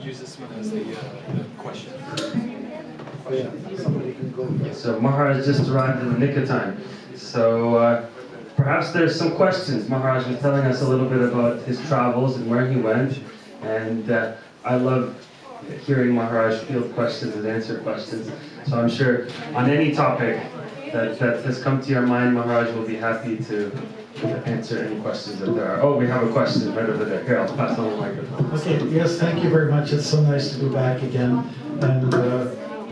use this one as the question. Oh yeah, somebody can go. So Maharaj just arrived in the nick of time. So perhaps there's some questions. Maharaj was telling us a little bit about his travels and where he went. And I love hearing Maharaj field questions and answer questions. So I'm sure on any topic that has come to your mind, Maharaj will be happy to answer any questions that there are. Oh, we have a question right over there. Here, I'll pass on the microphone. Okay, yes, thank you very much. It's so nice to be back again. And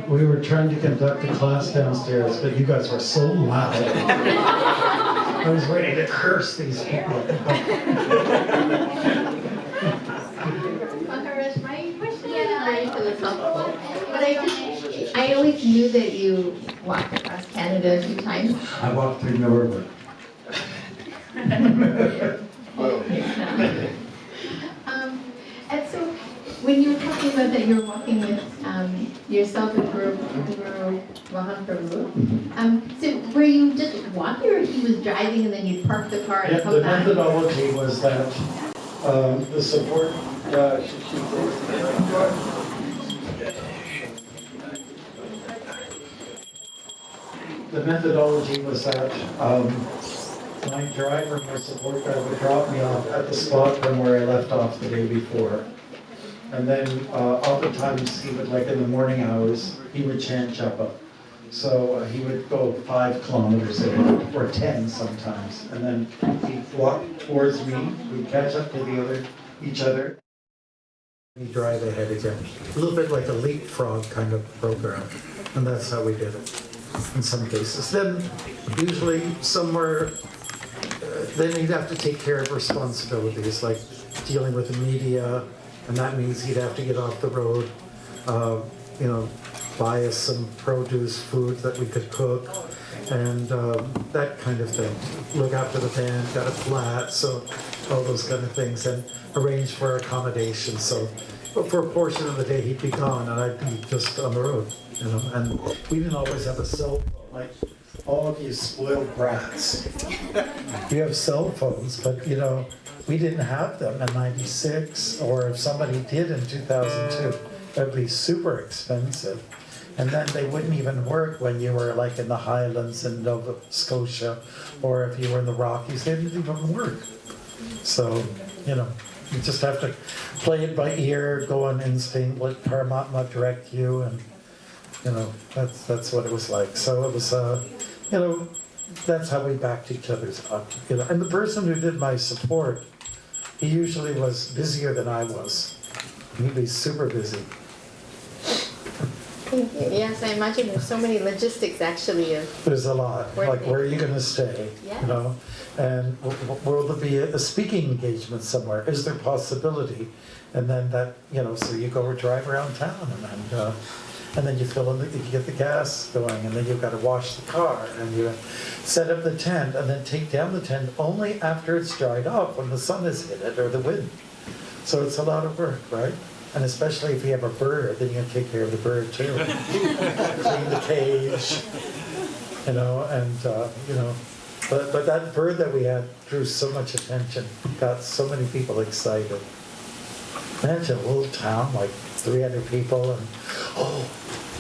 we were trying to conduct a class downstairs, but you guys were so loud. I was ready to curse these people. Maharaj, my question is very philosophical, but I always knew that you walked across Canada a few times. I walked through Norwood. And so, when you were talking about that you're walking with yourself and Guru Mahaprabhu, so were you just walking or he was driving and then you'd park the car and Yeah, come the back? methodology was that the support, the methodology was that my driver, my support guy, would drop me off at the spot from where I left off the day before. And then oftentimes he would, like in the morning hours, he would chant japa. So he would go 5 kilometers a day, or 10 sometimes. And then he'd walk towards me, we'd catch up to each other. He'd drive ahead again. A little bit like a leapfrog kind of program. And that's how we did it in some cases. Then usually somewhere, then he'd have to take care of responsibilities like dealing with the media, and that means he'd have to get off the road, buy us some produce, food that we could cook, and that kind of thing. Look after the band, got a flat, so all those kind of things, and arrange for accommodation. So for a portion of the day he'd be gone and I'd be just on the road, and we didn't always have a cell phone. Like all of you spoiled brats. You have cell phones, but we didn't have them in '96, or if somebody did in 2002, that'd be super expensive. And then they wouldn't even work when you were like in the Highlands in Nova Scotia, or if you were in the Rockies, they didn't even work. So, you just have to play it by ear, go on instinct, let Paramatma direct you, and that's what it was like. So it was, that's how we backed each other's up. And the person who did my support, he usually was busier than I was. He'd be super busy. Thank you. Yes, I imagine there's so many logistics actually. There's a lot. Like, where are you going to stay? Yes. And will there be a speaking engagement somewhere? Is there possibility? And then that, so you go drive around town, and then you fill in, you get the gas going, and then you've got to wash the car, and you set up the tent, and then take down the tent only after it's dried off, when the sun has hit it or the wind. So it's a lot of work, right? And especially if you have a bird, then you can take care of the bird too. Clean the cage, But that bird that we had drew so much attention, got so many people excited. Imagine a little town, like 300 people, and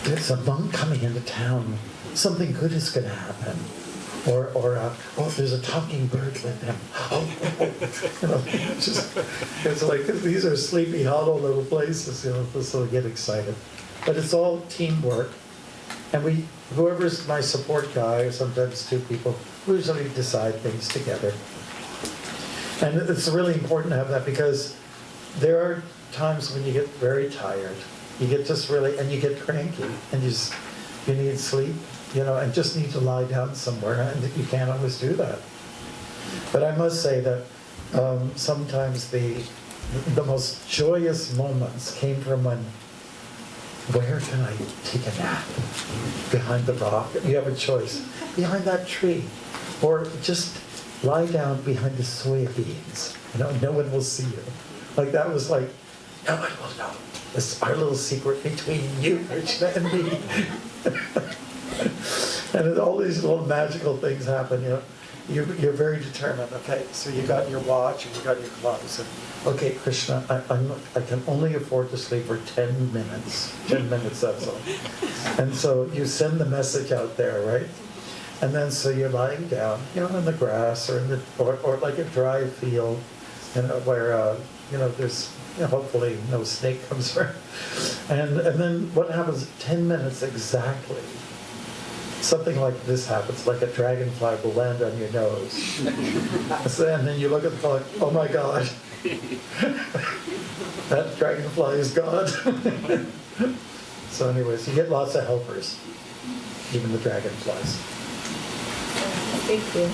there's a monk coming into town. Something good is going to happen. Or there's a talking bird with him. It's like, these are Sleepy Hollow little places, so we get excited. But it's all teamwork. And whoever's my support guy, or sometimes 2 people, we usually decide things together. And it's really important to have that, because there are times when you get very tired. You get and you get cranky, and you need sleep. And just need to lie down somewhere, and you can't always do that. But I must say that sometimes the most joyous moments came from where can I take a nap? Behind the rock. You have a choice. Behind that tree. Or just lie down behind the soybeans. No one will see you. Like that was like, no one will know. It's our little secret between you, Krishna, and me. And all these little magical things happen, you're very determined, okay, so you got your watch and you got your gloves, and, okay, Krishna, I can only afford to sleep for 10 minutes, 10 minutes, that's all. And so you send the message out there, right? And then so you're lying down, in the grass or or like a dry field, where, there's, hopefully no snake comes around. And then what happens, 10 minutes exactly, something like this happens, like a dragonfly will land on your nose. And then you look at the clock, oh my God, that dragonfly is gone. So anyways, you get lots of helpers, even the dragonflies. Thank you.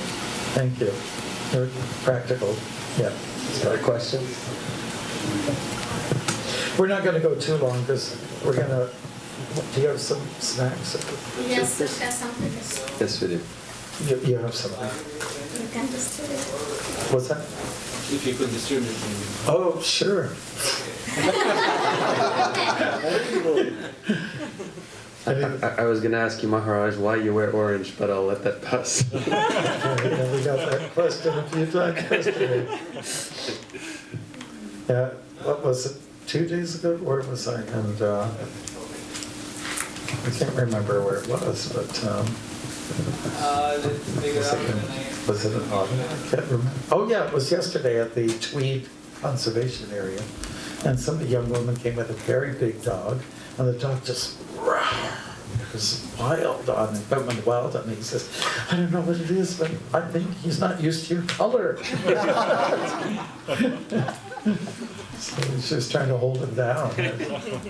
Thank you. They're practical, yeah. Other questions? We're not going to go too long because we're going to, do you have some snacks? Yes, there's something. Yes, we do. You have something. You can distribute. What's that? If you could distribute them. Oh, sure. I was going to ask you, Maharaj, why you wear orange, but I'll let that pass. We got that question a few times yesterday. Yeah, what was it, 2 days ago? Where was I? And I can't remember where it was, but was it an autumn? I can't remember. Oh yeah, it was yesterday at the Tweed Conservation Area. And some young woman came with a very big dog, and the dog just was wild on him, went wild on me. He says, I don't know what it is, but I think he's not used to your color. So she was trying to hold him down.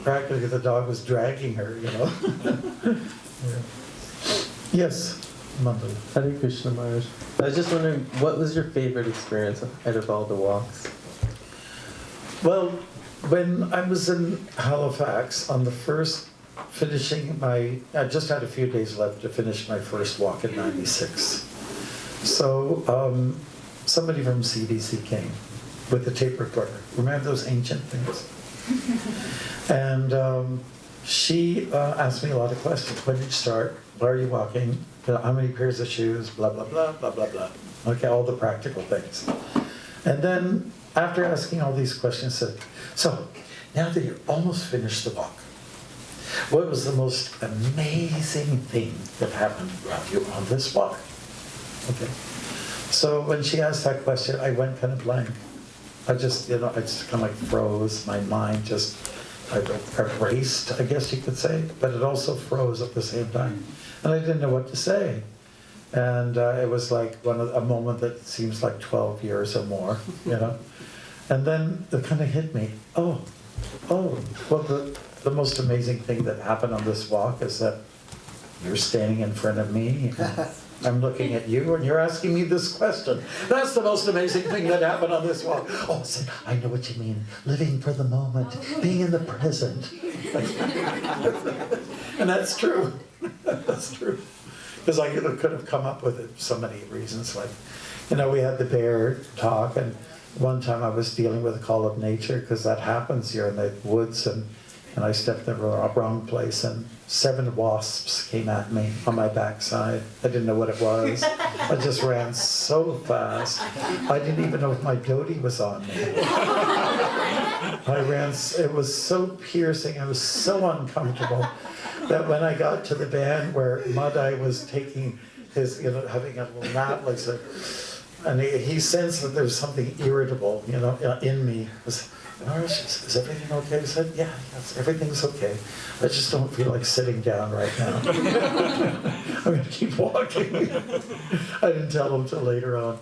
Practically the dog was dragging her, Yeah. Yes, Mandal. Hare Krishna Maharaj. I was just wondering, what was your favorite experience out of all the walks? Well, when I was in Halifax on the first I just had a few days left to finish my first walk in '96. So somebody from CBC came with a tape recorder. Remember those ancient things? And she asked me a lot of questions. When did you start? Where are you walking? How many pairs of shoes? Blah, blah, blah, blah, blah, blah. Okay, all the practical things. And then after asking all these questions, said, so now that you're almost finished the walk, what was the most amazing thing that happened to you on this walk? Okay. So when she asked that question, I went kind of blank. I just kind of like froze. My mind just erased, I guess you could say, but it also froze at the same time. And I didn't know what to say. And it was like a moment that seems like 12 years or more, And then it kind of hit me. Oh, well, the most amazing thing that happened on this walk is that you're standing in front of me. I'm looking at you and you're asking me this question. That's the most amazing thing that happened on this walk. Oh, so I know what you mean. Living for the moment, being in the present. And that's true. That's true. Because I could have come up with it so many reasons. Like, we had the bear talk, and one time I was dealing with a call of nature, because that happens here in the woods, and I stepped in the wrong place, and 7 wasps came at me on my backside. I didn't know what it was. I just ran so fast. I didn't even know if my dhoti was on me. It was so piercing, I was so uncomfortable that when I got to the van where Madai was taking his, having a little nap, like so, and he sensed that there was something irritable, in me. Is everything okay? I said, yes, everything's okay. I just don't feel like sitting down right now. I'm going to keep walking. I didn't tell him till later on.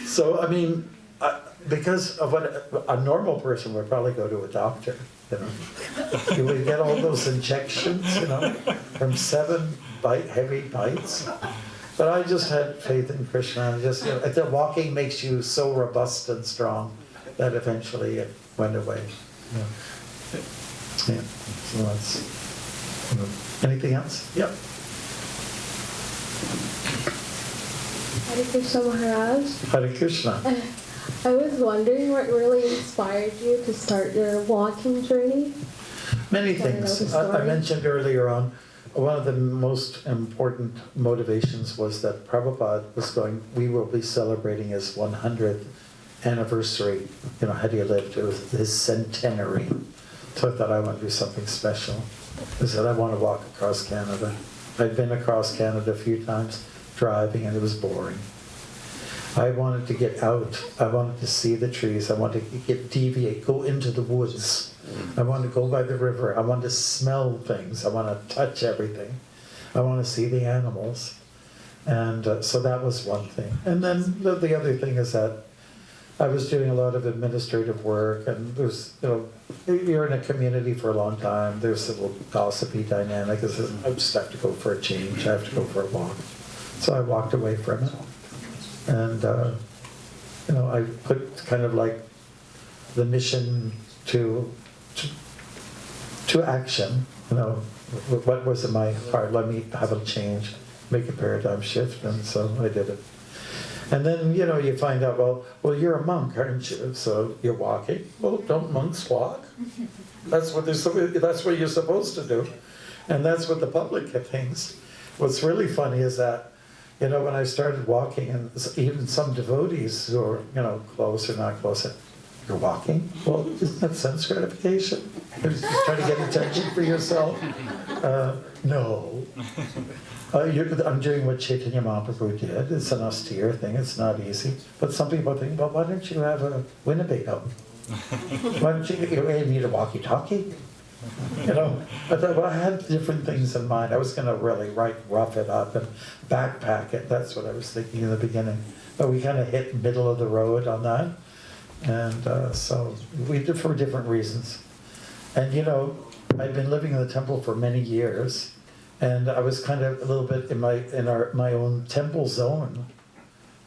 So, because of what a normal person would probably go to a doctor, You would get all those injections, from 7 heavy bites. But I just had faith in Krishna. And the walking makes you so robust and strong that eventually it went away. Yeah. So that's. Anything else? Yep. Hare Krishna Maharaj. Hare Krishna. I was wondering what really inspired you to start your walking journey. Many things. I mentioned earlier on, one of the most important motivations was that Prabhupada was going, we will be celebrating his 100th anniversary. You know, had he lived, it was his centenary. So I thought I want to do something special. I said, I want to walk across Canada. I'd been across Canada a few times driving and it was boring. I wanted to get out. I wanted to see the trees. I wanted to deviate, go into the woods. I wanted to go by the river. I wanted to smell things. I want to touch everything. I want to see the animals. And so that was one thing. And then the other thing is that I was doing a lot of administrative work, and there's, you know, you're in a community for a long time. There's a little gossipy dynamic. I just have to go for a change. I have to go for a walk. So I walked away from it. And, you know, I put kind of like the mission to action. You know, what was in my heart? Let me have a change, make a paradigm shift, and so I did it. And then, you know, you find out, well, you're a monk, aren't you? So you're walking. Well, don't monks walk? That's what you're supposed to do, and that's what the public thinks. What's really funny is that, you know, when I started walking, and even some devotees who are, you know, close or not close, said, you're walking? Well, isn't that sense gratification? You're just trying to get attention for yourself? No. I'm doing what Chaitanya Mahaprabhu did. It's an austere thing. It's not easy. But some people think, well, why don't you have a Winnebago? Why don't you need a walkie-talkie? You know, I thought, well, I had different things in mind. I was going to really rough it up and backpack it. That's what I was thinking in the beginning. But we kind of hit middle of the road on that. And so we did for different reasons. And, you know, I'd been living in the temple for many years. And I was kind of a little bit in my own temple zone.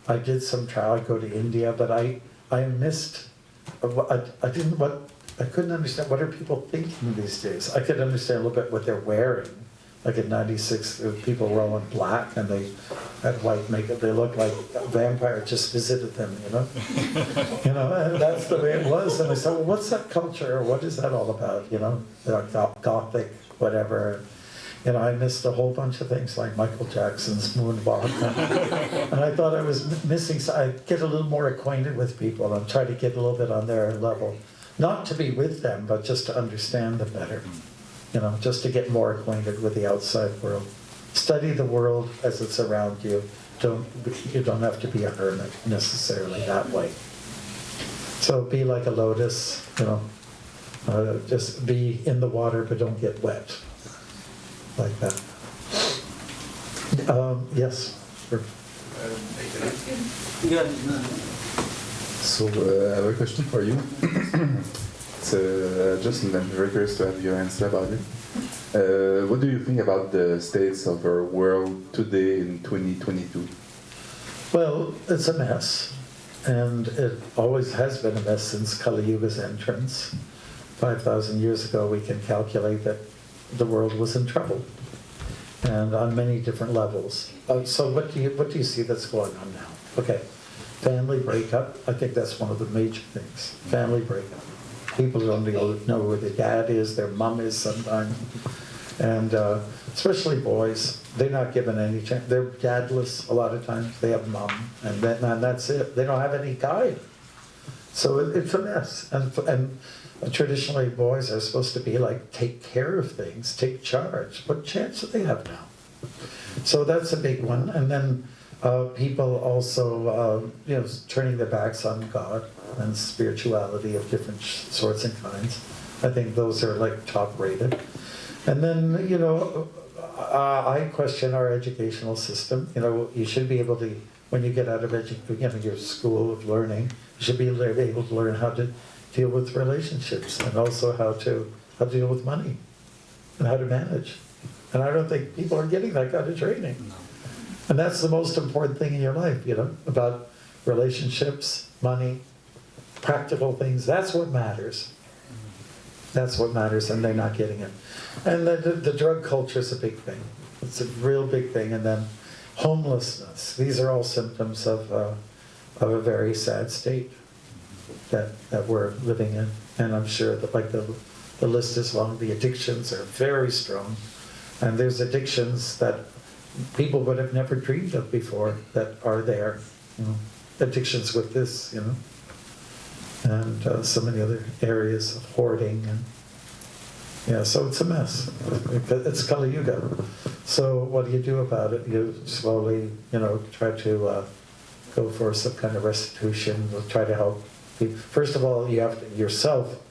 I did some travel. I'd go to India, but I missed. I couldn't understand what are people thinking these days. I could understand a little bit what they're wearing. Like in '96, people were all in black and they had white makeup. They looked like a vampire just visited them, you know. You know, and that's the way it was. And I said, well, what's that culture? What is that all about? You know, Gothic, whatever. You know, I missed a whole bunch of things like Michael Jackson's Moonwalk. And I thought I was missing, so I'd get a little more acquainted with people and try to get a little bit on their level. Not to be with them, but just to understand them better. You know, just to get more acquainted with the outside world. Study the world as it's around you. You don't have to be a hermit necessarily that way. So be like a lotus, you know, just be in the water but don't get wet. Like that. Yes. Sure. So I have a question for you. It's just I'm very curious to have your answer about it. What do you think about the states of our world today in 2022? Well, it's a mess, and it always has been a mess since Kali Yuga's entrance. 5,000 years ago, we can calculate that the world was in trouble, and on many different levels. So what do you see that's going on now? Okay, family breakup. I think that's one of the major things. Family breakup. People don't know where their dad is, their mom is sometimes, and especially boys. They're not given any chance. They're dadless a lot of times. They have mom, and that's it. They don't have any guide. So it's a mess, and traditionally, boys are supposed to be like, take care of things, take charge. What chance do they have now? So that's a big one. And then people also, you know, turning their backs on God and spirituality of different sorts and kinds. I think those are like top rated. And then, you know, I question our educational system. You know, you should be able to, when you get out of your school of learning, you should be able to learn how to deal with relationships and also how to deal with money and how to manage. And I don't think people are getting that kind of training. No. And that's the most important thing in your life, you know, about relationships, money, practical things. That's what matters. That's what matters, and they're not getting it. And the drug culture is a big thing. It's a real big thing. And then homelessness. These are all symptoms of a very sad state that we're living in. And I'm sure that like the list is long. The addictions are very strong. And there's addictions that people would have never dreamed of before that are there. Addictions with this, and so many other areas of hoarding, and so it's a mess. It's Kali Yuga. So what do you do about it? You slowly, try to go for some kind of restitution. We'll try to help people. First of all, you have to yourself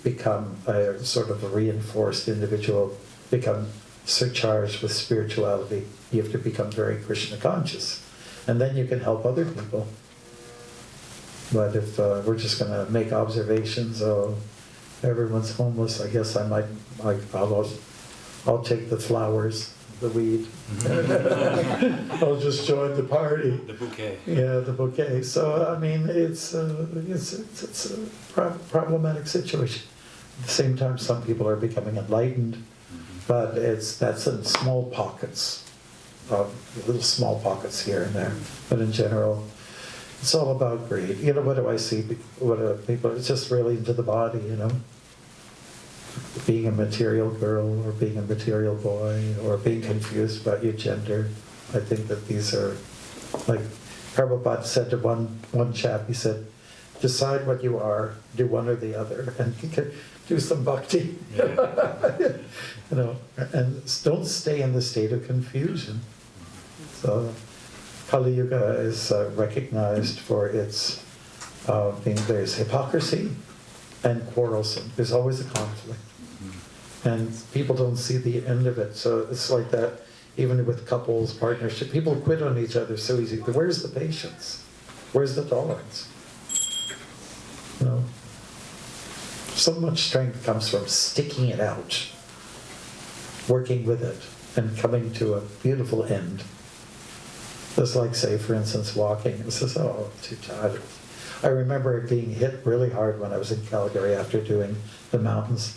become a sort of a reinforced individual, become surcharged with spirituality. You have to become very Krishna conscious, and then you can help other people. But if we're just going to make observations, everyone's homeless, I guess I'll take the flowers, the weed. I'll just join the party. The bouquet. Yeah, the bouquet. So I mean, it's a problematic situation. At the same time, some people are becoming enlightened, but that's in small pockets, little small pockets here and there. But in general, it's all about greed. What do I see? What are people? It's just really into the body, Being a material girl or being a material boy or being confused about your gender. I think that these are, like Prabhupada said to one chap, he said, decide what you are, do one or the other, and do some bhakti. Yeah. And don't stay in the state of confusion. So Kali Yuga is recognized for its there's hypocrisy and quarrelsome. There's always a conflict. And people don't see the end of it. So it's like that even with couples, partnership. People quit on each other so easy. But where's the patience? Where's the tolerance? So much strength comes from sticking it out, working with it, and coming to a beautiful end. Just like, say, for instance, walking. It says, too tired. I remember being hit really hard when I was in Calgary after doing the mountains.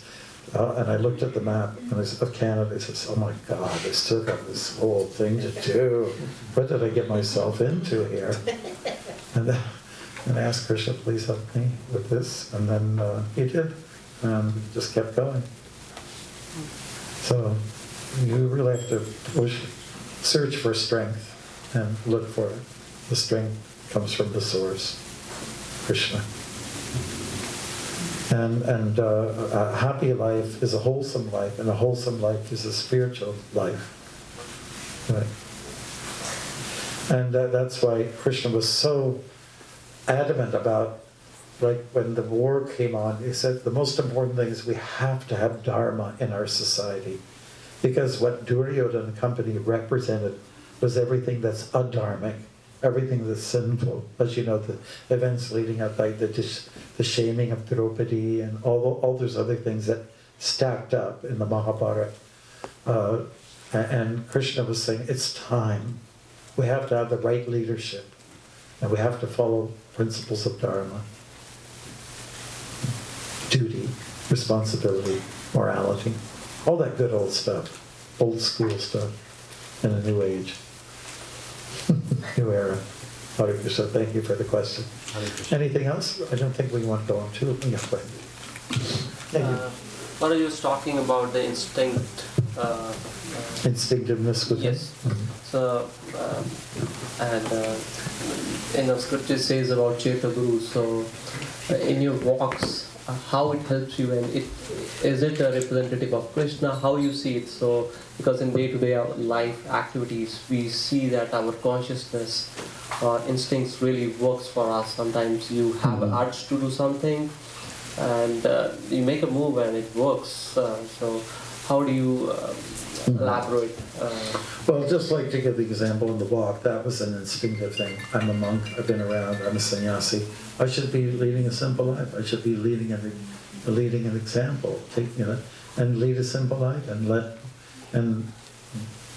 And I looked at the map of Canada. I says, oh my God, I still got this whole thing to do. What did I get myself into here? And I asked Krishna, please help me with this. And then he did. And just kept going. So you really have to search for strength and look for it. The strength comes from the source, Krishna. And a happy life is a wholesome life, and a wholesome life is a spiritual life. Right? And that's why Krishna was so adamant about, like when the war came on, he said the most important thing is we have to have Dharma in our society. Because what Duryodhana and company represented was everything that's adharmic, everything that's sinful. As you know, the events leading up, like the shaming of Draupadi and all those other things that stacked up in the Mahabharata. And Krishna was saying, it's time. We have to have the right leadership. And we have to follow principles of Dharma. Duty, responsibility, morality. All that good old stuff. Old school stuff in a new age. New era. Hare Krishna, thank you for the question. Anything else? I don't think we want to go on too. Yeah, go ahead. Thank you. What are you talking about the instinct? Instinctiveness with yes. Mm-hmm. So, scripture says about Cheta Guru. So, in your walks, how it helps you, and is it a representative of Krishna? How you see it? So, because in day-to-day life activities, we see that our consciousness, instincts really works for us. Sometimes you have an urge to do something, and you make a move and it works. So, how do you elaborate? Well, just like to give the example in the walk, that was an instinctive thing. I'm a monk, I've been around, I'm a sannyasi. I should be leading a simple life. I should be leading an example, and lead a simple life and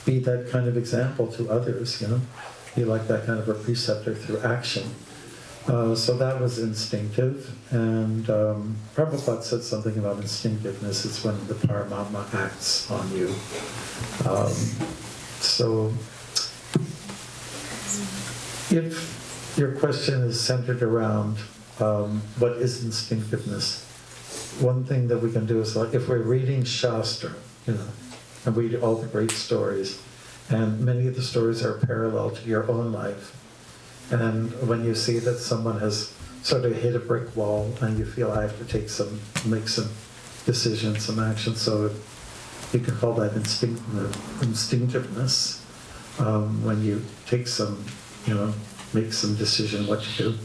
be that kind of example to others, Be like that kind of a preceptor through action. So that was instinctive, and Prabhupada said something about instinctiveness. It's when the Paramatma acts on you. So if your question is centered around what is instinctiveness, one thing that we can do is, like, if we're reading Shastra, and read all the great stories. And many of the stories are parallel to your own life. And when you see that someone has sort of hit a brick wall and you feel I have to make some decisions, some action, so you can call that instinctiveness, when you take some, make some decision what to do.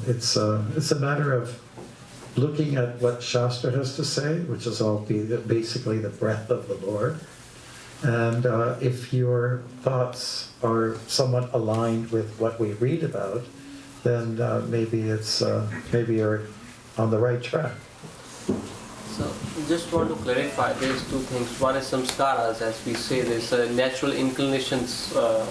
It's a matter of looking at what Shastra has to say, which is all basically the breath of the Lord. And if your thoughts are somewhat aligned with what we read about, then maybe you're on the right track. So, just want to clarify, there's two things. One is samskaras, as we say, there's natural inclinations Right.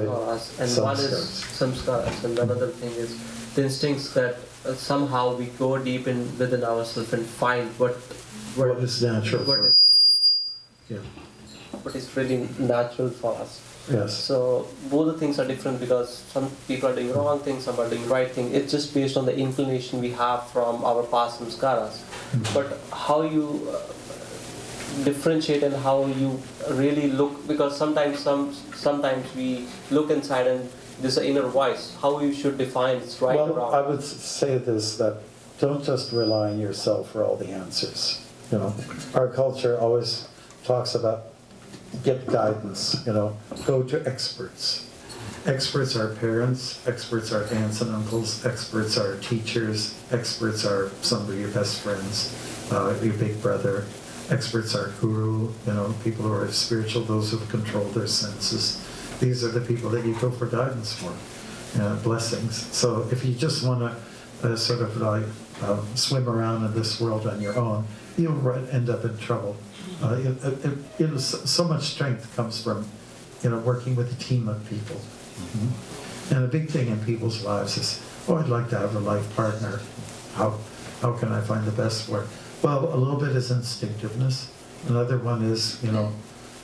for us, and one is samskaras, and another thing is the instincts that somehow we go deep within ourselves and find what is natural what for is, Yeah. what is really natural for us. Yes. So both the things are different because some people are doing wrong things, some are doing right thing. It's just based on the inclination we have from our past samskaras. Mm-hmm. But how you differentiate and how you really look, because sometimes we look inside and there's an inner voice. How you should define it's right or wrong. Well, I would say this, that don't just rely on yourself for all the answers. Our culture always talks about get guidance, go to experts. Experts are parents, experts are aunts and uncles, experts are teachers, experts are some of your best friends, your big brother. Experts are guru, people who are spiritual, those who have controlled their senses. These are the people that you go for guidance for, blessings. So if you just want to sort of like swim around in this world on your own, you'll end up in trouble. So much strength comes from, working with a team of people. Mm-hmm. And a big thing in people's lives is, I'd like to have a life partner. How can I find the best for it? Well, a little bit is instinctiveness. Another one is,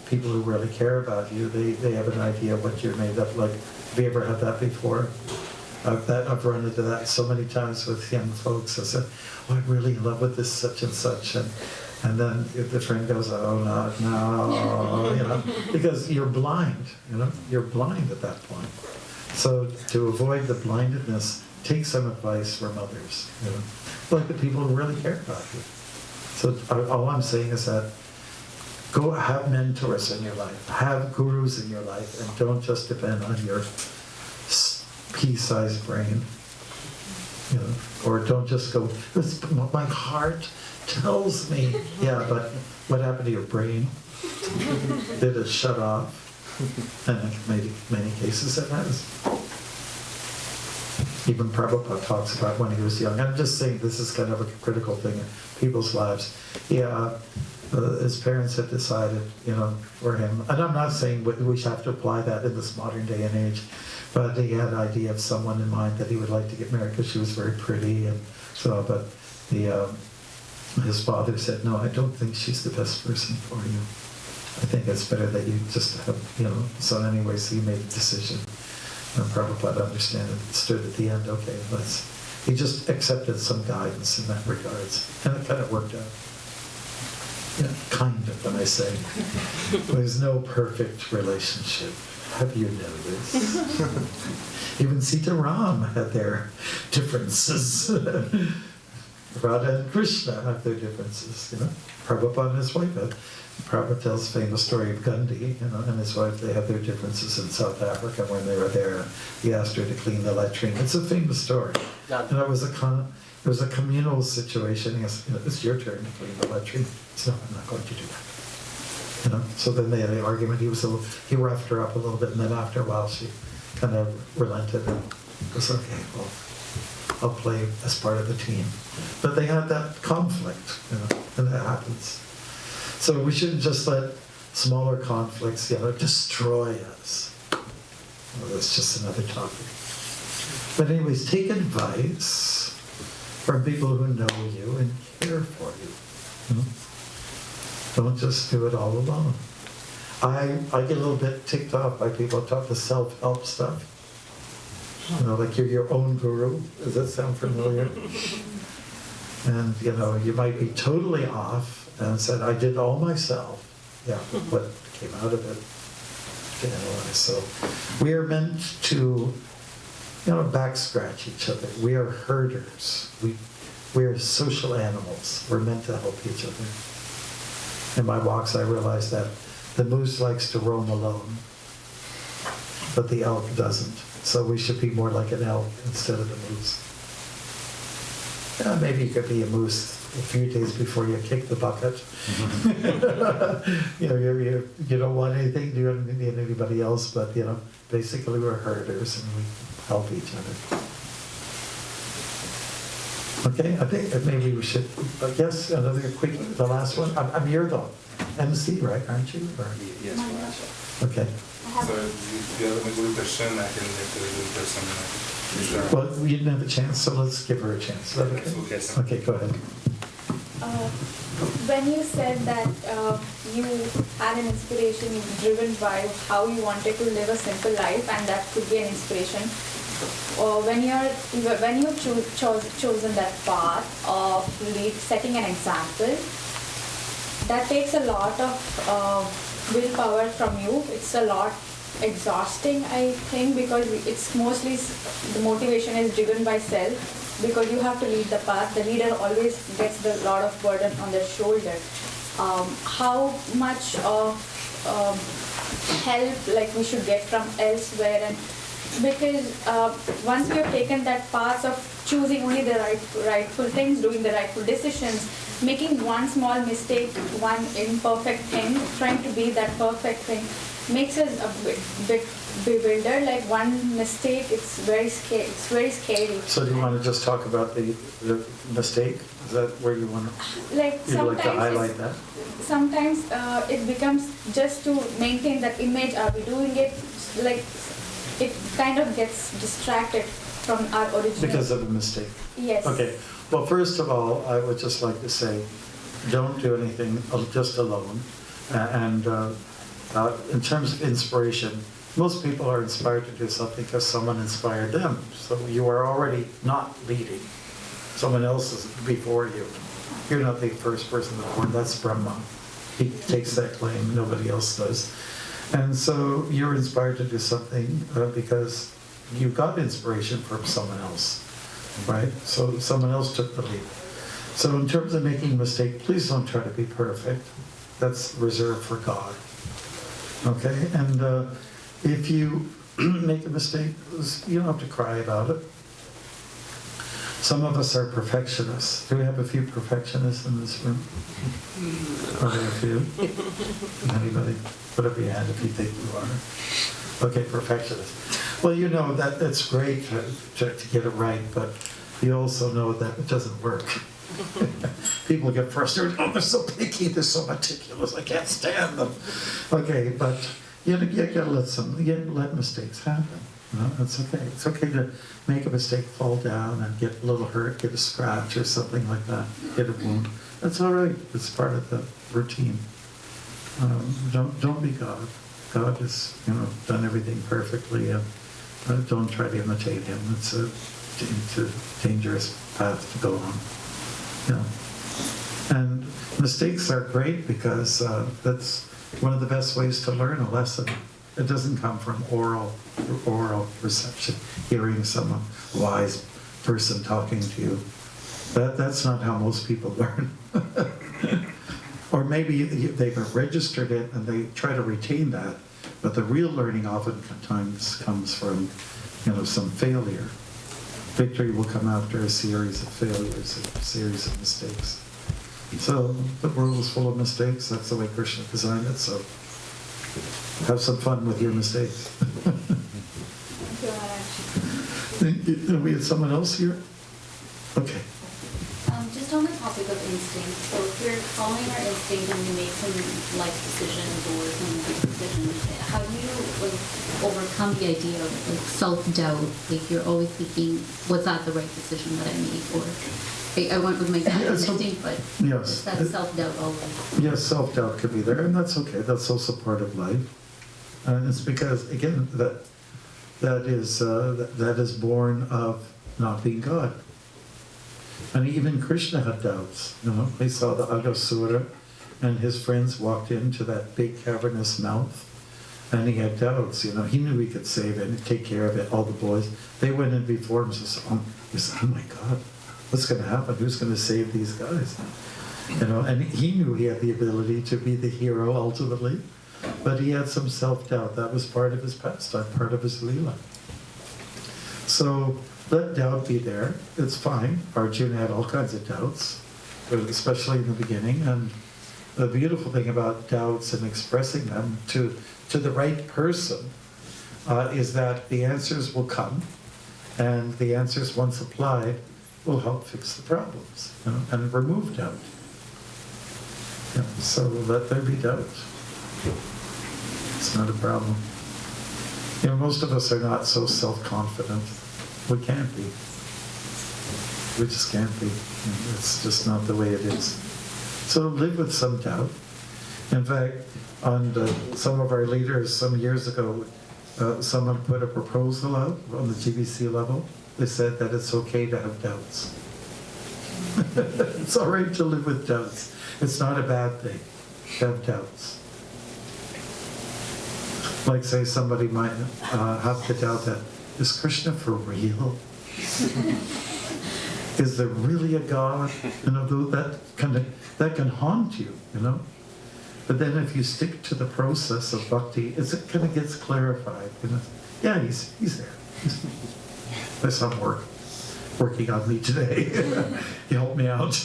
people who really care about you. They have an idea of what you're made up like. Have you ever had that before? I've run into that so many times with young folks. I said, I'm really in love with this such and such. And then if the friend goes, oh, no, because you're blind, you're blind at that point. So to avoid the blindedness, take some advice from others, like the people who really care about you. So all I'm saying is that go have mentors in your life, have gurus in your life, and don't just depend on your pea-sized brain, or don't just go, this is what my heart tells me. Yeah, but what happened to your brain? Did it shut off? And in many cases it has. Even Prabhupada talks about when he was young. I'm just saying this is kind of a critical thing in people's lives. Yeah, his parents had decided, for him, and I'm not saying we have to apply that in this modern day and age, but he had an idea of someone in mind that he would like to get married because she was very pretty, and so, but his father said, no, I don't think she's the best person for you. I think it's better that you just have, so anyways, he made a decision. And Prabhupada understood at the end, okay, he just accepted some guidance in that regards. And it kind of worked out. Yeah, kind of, when I say. There's no perfect relationship. Have you noticed? Even Sita Ram had their differences. Radha and Krishna have their differences, Prabhupada and his wife had. Prabhupada tells the famous story of Gandhi, and his wife, they have their differences in South Africa. When they were there, he asked her to clean the latrine. It's a famous story. Yeah. And it was a communal situation. He goes, it's your turn to clean the latrine. So no, I'm not going to do that. So then they had an argument. He roughed her up a little bit, and then after a while she kind of relented and goes, okay, well, I'll play as part of the team. But they had that conflict, and that happens. So we shouldn't just let smaller conflicts, destroy us. Well, that's just another topic. But anyways, take advice from people who know you and care for you. Don't just do it all alone. I get a little bit ticked off by people who talk the self-help stuff. Like you're your own guru. Does that sound familiar? And you might be totally off, and said, I did all myself. Yeah, what came out of it, to analyze. So we are meant to, back scratch each other. We are herders. We are social animals. We're meant to help each other. In my walks, I realized that the moose likes to roam alone, but the elk doesn't. So we should be more like an elk instead of the moose. Maybe you could be a moose a few days before you kick the bucket. You don't want anything, you don't need anybody else, but basically we're herders and we help each other. Okay, I think that maybe we should, yes, another quick, the last one. You're the MC, right, aren't you? Or? Yes. Okay. So the other good question, I can make a good person. Well, we didn't have a chance, so let's give her a chance. Is that okay? Okay, go ahead. When you said that you had an inspiration driven by how you wanted to live a simple life, and that could be an inspiration, when you've chosen that path of setting an example, that takes a lot of willpower from you. It's a lot exhausting, I think, because it's mostly the motivation is driven by self, because you have to lead the path. The leader always gets a lot of burden on their shoulder. How much of help we should get from elsewhere, and because once we have taken that path of choosing only the rightful things, doing the rightful decisions, making one small mistake, one imperfect thing, trying to be that perfect thing, makes us a bit bewildered. Like one mistake, it's very scary. So do you want to just talk about the mistake? Is that where you want to? You'd like to highlight that? Sometimes it becomes just to maintain that image. Are we doing it? It kind of gets distracted from our original. Because of a mistake. Yes. Okay. Well, first of all, I would just like to say, don't do anything just alone. In terms of inspiration, most people are inspired to do something because someone inspired them. So you are already not leading. Someone else is before you. You're not the first person born. That's Brahma. He takes that claim. Nobody else does. And so you're inspired to do something because you got inspiration from someone else, right? So someone else took the lead. So in terms of making a mistake, please don't try to be perfect. That's reserved for God. Okay? And if you make a mistake, you don't have to cry about it. Some of us are perfectionists. Do we have a few perfectionists in this room? Are there a few? Anybody? Put up your hand if you think you are. Okay, perfectionist. Well, you know that it's great to get it right, but you also know that it doesn't work. People get frustrated. Oh, they're so picky, they're so meticulous, I can't stand them. Okay, but you gotta let mistakes happen. That's okay. It's okay to make a mistake, fall down, and get a little hurt, get a scratch or something like that, get a wound. That's all right. It's part of the routine. Don't be God. God has done everything perfectly. Don't try to imitate him. It's a dangerous path to go on. And mistakes are great because that's one of the best ways to learn a lesson. It doesn't come from oral reception, hearing some wise person talking to you. That's not how most people learn. Or maybe they've registered it and they try to retain that, but the real learning oftentimes comes from some failure. Victory will come after a series of failures, a series of mistakes. So the world is full of mistakes. That's the way Krishna designed it. So have some fun with your mistakes. We had someone else here? Okay. Just on the topic of instinct, so if we're following our instinct and we make some life decisions or some big decisions, how do you overcome the idea of self-doubt? You're always thinking, was that the right decision that I made? Or I went with my gut instinct, but yes, that self-doubt always. Yes, self-doubt could be there, and that's okay. That's also part of life. And it's because, again, that is born of not being God. And even Krishna had doubts. He saw the Agasura and his friends walked into that big cavernous mouth, and he had doubts. You know, he knew he could save it and take care of it. All the boys, they went in before him. So he said, "Oh my God, what's going to happen? Who's going to save these guys?" You know, and he knew he had the ability to be the hero ultimately, but he had some self-doubt. That was part of his pastime, part of his Leela. So let doubt be there. It's fine. Arjuna had all kinds of doubts, especially in the beginning. And the beautiful thing about doubts and expressing them to the right person is that the answers will come, and the answers, once applied, will help fix the problems, you know, and remove doubt. You know, so let there be doubt. It's not a problem. You know, most of us are not so self-confident. We can't be. We just can't be. It's just not the way it is. So live with some doubt. In fact, on some of our leaders some years ago, someone put a proposal out on the GBC level. They said that it's okay to have doubts. It's all right to live with doubts. It's not a bad thing to have doubts. Like, say, somebody might have to doubt that, is Krishna for real? Is there really a God? You know, that can haunt you, you know? But then if you stick to the process of bhakti, it kind of gets clarified, you know? Yeah, he's there. There's some working on me today. He helped me out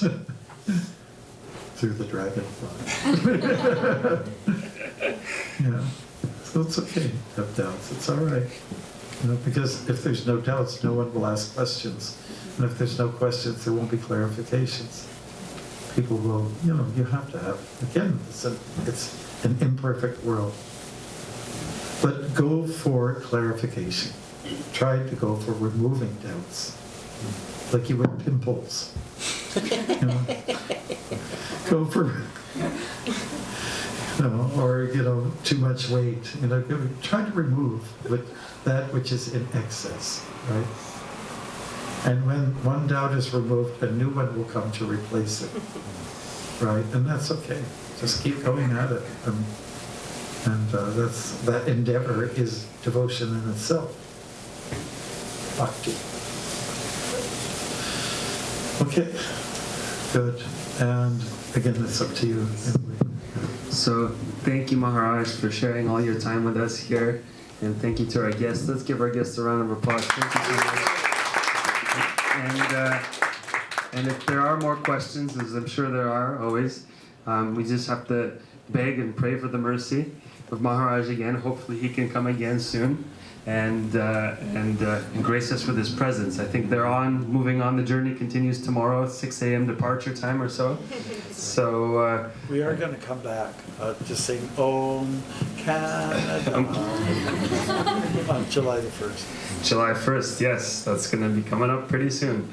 through the dragonfly. You know, so it's okay to have doubts. It's all right. You know, because if there's no doubts, no one will ask questions. And if there's no questions, there won't be clarifications. People will, you know, you have to have, again, it's an imperfect world. But go for clarification. Try to go for removing doubts, like you would pimples. You know? Go for, you know, or, you know, too much weight. You know, try to remove that which is in excess, right? And when one doubt is removed, a new one will come to replace it, right? And that's okay. Just keep going at it. And that endeavor is devotion in itself. Bhakti. Okay, good. And again, it's up to you. So thank you, Maharaj, for sharing all your time with us here. And thank you to our guests. Let's give our guests a round of applause. Thank you so much. And if there are more questions, as I'm sure there are always, we just have to beg and pray for the mercy of Maharaj again. Hopefully he can come again soon and grace us with his presence. I think they're moving on. The journey continues tomorrow, 6 a.m. departure time or so. So we are going to come back to sing Om Canada on July the 1st. July 1st, yes, that's going to be coming up pretty soon.